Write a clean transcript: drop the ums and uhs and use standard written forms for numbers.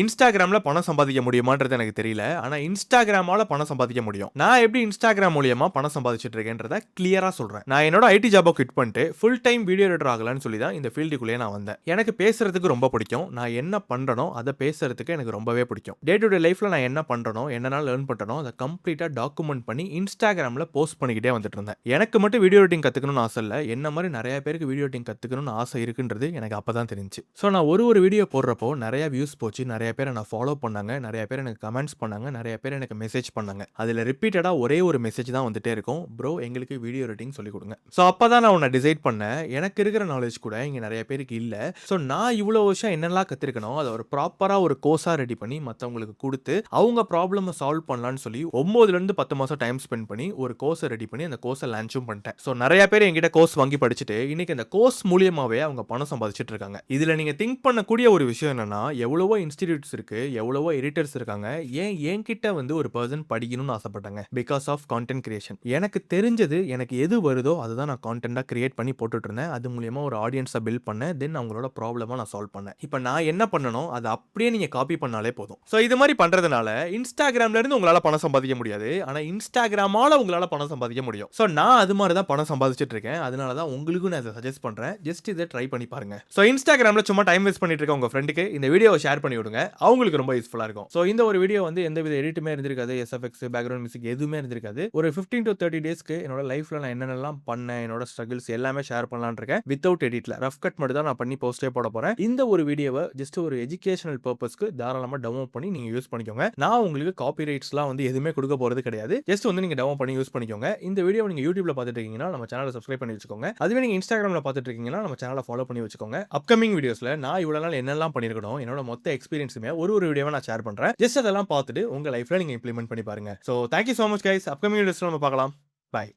இன்ஸ்டாகிராம்ல பணம் சம்பாதிக்க முடியுமான்றது எனக்கு தெரியல. ஆனா இன்ஸ்டாகிராமால பணம் சம்பாதிக்க முடியும். நான் எப்படி இன்ஸ்டாகிராம் மூலியமா பணம் சம்பாதிச்சுட்டு இருக்கேன்றத கிளியரா சொல்றேன். நான் என்னோட ஐடி ஜாப குவிட் பண்ணிட்டு ஃபுல் டைம் வீடியோ எடிட்டர் ஆகலாம்னு சொல்லி தான் இந்த ஃபீல்டுக்குள்ளேயே நான் வந்தேன். எனக்கு பேசுறதுக்கு ரொம்ப பிடிக்கும். நான் என்ன பண்றனோ அத பேசுறதுக்கு எனக்கு ரொம்பவே பிடிக்கும். டே டு டே லைஃப்ல நான் என்ன பண்றனோ, என்னனால லேர்ன் பண்றனோ அத கம்ப்ளீட்டா டாக்குமெண்ட் பண்ணி இன்ஸ்டாகிராம்ல போஸ்ட் பண்ணிக்கிட்டே வந்துட்டு இருந்தேன். எனக்கு மட்டும் வீடியோ எடிட்டிங் கத்துக்கணும்னு ஆசை இல்ல. என்ன மாரி நெறைய பேருக்கு வீடியோ எடிட்டிங் கத்துக்கணும்னு ஆசை இருக்குன்றது எனக்கு அப்பதான் தெரிஞ்சுச்சு. சோ நான் ஒரு வீடியோ போடுறப்போ நெறைய வியூஸ் போச்சு. நெறைய பேர் என்ன ஃபாலோ பண்ணாங்க. நெறைய பேர் எனக்கு கமெண்ட்ஸ் பண்ணாங்க. நெறைய பேர் எனக்கு மெசேஜ் பண்ணாங்க. அதுல ரிப்பீட்டடா ஒரே ஒரு மெசேஜ் தான் வந்துட்டே இருக்கும். ப்ரோ எங்களுக்கு வீடியோ எடிட்டிங் சொல்லிக் குடுங்க. சோ அப்பதான் நான் ஒண்ண டிசைட் பண்ணேன். எனக்கு இருக்கிற நாலேட்ஜ் கூட இங்க நெறைய பேருக்கு இல்ல. சோ நான் இவ்வளோ வருஷம் என்னெல்லாம் கத்துருக்கனோ அத ஒரு ப்ராப்பரா ஒரு கோர்ஸா ரெடி பண்ணி மத்தவங்களுக்கு குடுத்து அவங்க ப்ராப்ளம சால்வ் பண்ணலாம்னு சொல்லி 9ல இருந்து 10 மாசம் டைம் ஸ்பெண்ட் பண்ணி ஒரு கோர்ஸ ரெடி பண்ணி அந்த கோர்ஸ லான்ச்சும் பண்ணிட்டேன். சோ நெறைய பேர் என்கிட்ட கோர்ஸ் வாங்கி படிச்சுட்டு இன்னைக்கு அந்த கோர்ஸ் மூலியமாவே அவங்க பணம் சம்பாதிச்சுட்டு இருக்காங்க. இதுல நீங்க திங்க் பண்ணக்கூடிய ஒரு விஷயம் என்னன்னா எவ்வளவோ இன்ஸ்டிடியூட்ஸ் இருக்கு, எவ்வளவோ எடிட்டர்ஸ் இருக்காங்க. ஏன் என்கிட்ட வந்து ஒரு பெர்சன் படிக்கணும்னு ஆசைப்பட்டாங்க. Because of content creation. எனக்கு தெரிஞ்சது எனக்கு எது வருதோ அதுதான் நான் கான்டென்ட்டா கிரியேட் பண்ணி போட்டுட்டு இருந்தேன். அது மூலியமா ஒரு ஆடியன்ஸை பில்ட் பண்ணேன். தென் அவங்களோட ப்ராப்ளமா நான் சால்வ் பண்ணேன். இப்போ நான் என்ன பண்ணணும் அதை அப்படியே நீங்க காப்பி பண்ணாலே போதும். ஸோ இது மாதிரி பண்றதுனால இன்ஸ்டாகிராம்ல இருந்து உங்களால பணம் சம்பாதிக்க முடியாது. ஆனா இன்ஸ்டாகிராமால உங்களால பணம் சம்பாதிக்க முடியும். ஸோ நான் அது மாதிரி தான் பணம் சம்பாதிச்சுட்டு இருக்கேன். அதனால தான் உங்களுக்கும் நான் இதை சஜஸ்ட் பண்றேன். ஜஸ்ட் இதை ட்ரை பண்ணி பாருங்க. ஸோ இன்ஸ்டாகிராம்ல சும்மா டைம் வேஸ்ட் பண்ணிட்டு இருக்க உங்க ஃப்ரெண்டுக்கு இந்த வீடியோவை ஷேர் பண்ணி விடுங்க. அவங்களுக்கு ரொம்ப யூஸ்ஃபுல்லா இருக்கும். சோ இந்த ஒரு வீடியோ வந்து எந்தவித எடிட்டுமே இருந்திருக்காது. எஸ்எஃப்எக்ஸ், பேக்ரவுண்ட் மியூசிக் எதுவுமே இருந்திருக்காது. ஒரு 15 to 30 டேஸ்க்கு என்னோட லைஃப்ல நான் என்னென்னலாம் பண்ணேன், என்னோட ஸ்ட்ரகிள்ஸ் எல்லாமே ஷேர் பண்ணலாம்னு இருக்கேன். வித்தவுட் எடிட்ல ரஃப் கட் மட்டும் தான் நான் பண்ணி போஸ்டே போட போறேன். இந்த ஒரு வீடியோவை ஜஸ்ட் ஒரு எஜுகேஷனல் பர்பஸ்க்கு தாராளமா டவுன்லோட் பண்ணி நீங்க யூஸ் பண்ணிக்கோங்க. நான் உங்களுக்கு காப்பிரைட்ஸ்லாம் வந்து எதுவுமே கொடுக்க போறது கிடையாது. ஜஸ்ட் வந்து நீங்க டவுன்லோட் பண்ணி யூஸ் பண்ணிக்கோங்க. இந்த வீடியோ நீங்க யூடியூப்ல பார்த்துட்டு இருக்கீங்கன்னா நம்ம சேனலை சப்ஸ்கிரைப் பண்ணி வச்சுக்கோங்க. அதுவே நீங்க இன்ஸ்டாகிராம்ல பார்த்துட்டு இருக்கீங்கன்னா நம்ம சேனலை ஃபாலோ பண்ணி வச்சுக்கோங்க. அப்கமிங் வீடியோஸ்ல நான் இவ்வளவு நாள் என்னெல்லாம் பண்ணிருக்கணும், என்னோட மொத்த எக்ஸ்பீரியன்ஸுமே ஒரு வீடியோவை நான் ஷேர் பண்றேன். ஜஸ்ட் அதெல்லாம் பார்த்துட்டு உங்க லைஃப்ல நீங்க இம்ப்ளிமெண்ட் பண்ணி பாருங்க. So thank you so much guys. Upcoming வீடியோஸ்ல நம்ம பார்க்கலாம். பை.